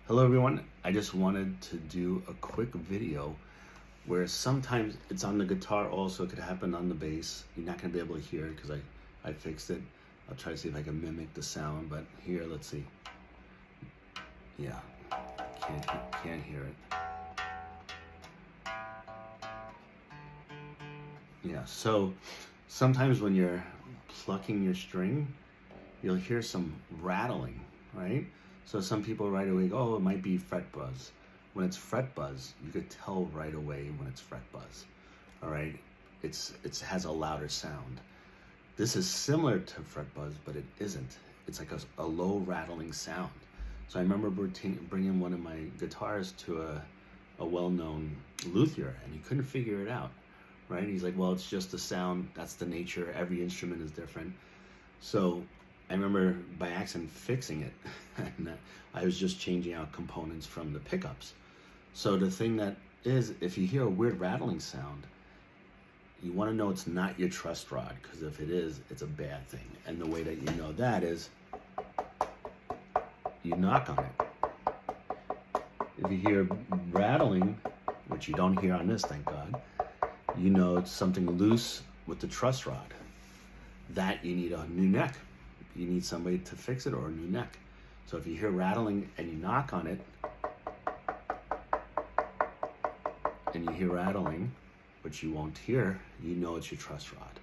Hello everyone, I just wanted to do a quick video where sometimes it's on the guitar also, it could happen on the bass. You're not going to be able to hear it because I fixed it. I'll try to see if I can mimic the sound, but here, let's see. Yeah, can't hear it. Yeah, so sometimes when you're plucking your string, you'll hear some rattling, right? So some people right away go, oh, it might be fret buzz. When it's fret buzz, you could tell right away when it's fret buzz, all right? It has a louder sound. This is similar to fret buzz, but it isn't. It's like a low rattling sound. So I remember bringing one of my guitars to a well-known luthier, and he couldn't figure it out, right? He's like, well, it's just the sound. That's the nature. Every instrument is different. So I remember by accident fixing it, and I was just changing out components from the pickups. So the thing that is, if you hear a weird rattling sound, you want to know it's not your truss rod, because if it is, it's a bad thing. And the way that you know that is you knock on it. If you hear rattling, which you don't hear on this, thank God, you know it's something loose with the truss rod. That you need a new neck. You need somebody to fix it, or a new neck. So if you hear rattling and you knock on it, and you hear rattling, which you won't hear, you know it's your truss rod.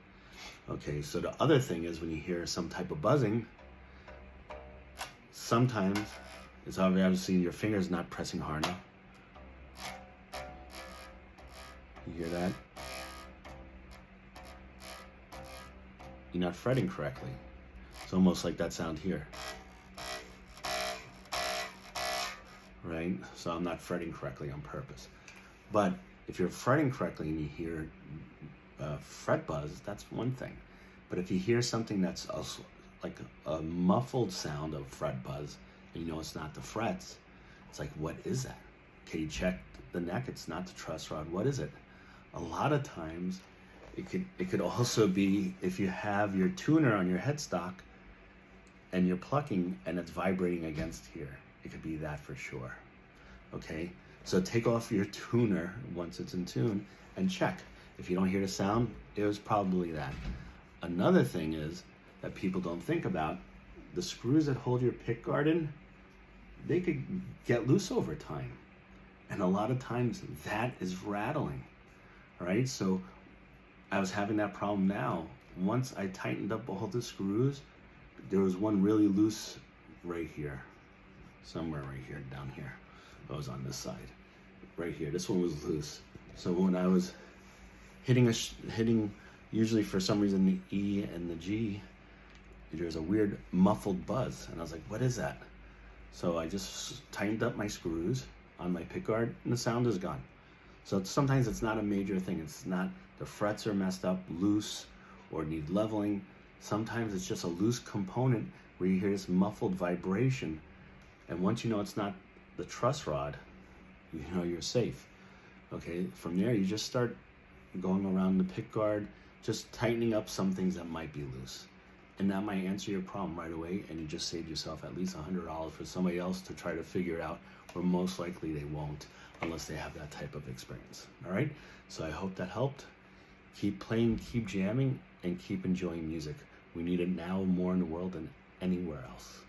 Okay, so the other thing is when you hear some type of buzzing, sometimes it's obviously your finger's not pressing hard enough. You hear that? You're not fretting correctly. It's almost like that sound here, right? So I'm not fretting correctly on purpose. But if you're fretting correctly and you hear fret buzz, that's one thing. But if you hear something that's also like a muffled sound of fret buzz, and you know it's not the frets, it's like, what is that? Okay, you check the neck, it's not the truss rod, what is it? A lot of times, it could also be if you have your tuner on your headstock and you're plucking and it's vibrating against here. It could be that for sure, okay? So take off your tuner once it's in tune and check. If you don't hear the sound, it was probably that. Another thing is that people don't think about, the screws that hold your pick guard in, they could get loose over time. And a lot of times that is rattling, right? So I was having that problem now. Once I tightened up all the screws, there was one really loose right here, somewhere right here, down here. I was on this side, right here. This one was loose. So when I was hitting, usually for some reason the E and the G, there's a weird muffled buzz, and I was like, what is that? So I just tightened up my screws on my pickguard, and the sound is gone. So sometimes it's not a major thing. It's not the frets are messed up, loose, or need leveling. Sometimes it's just a loose component where you hear this muffled vibration. And once you know it's not the truss rod, you know you're safe. Okay, from there you just start going around the pick guard, just tightening up some things that might be loose. And that might answer your problem right away, and you just saved yourself at least $100 for somebody else to try to figure it out, where most likely they won't unless they have that type of experience. All right, so I hope that helped. Keep playing, keep jamming, and keep enjoying music. We need it now more in the world than anywhere else.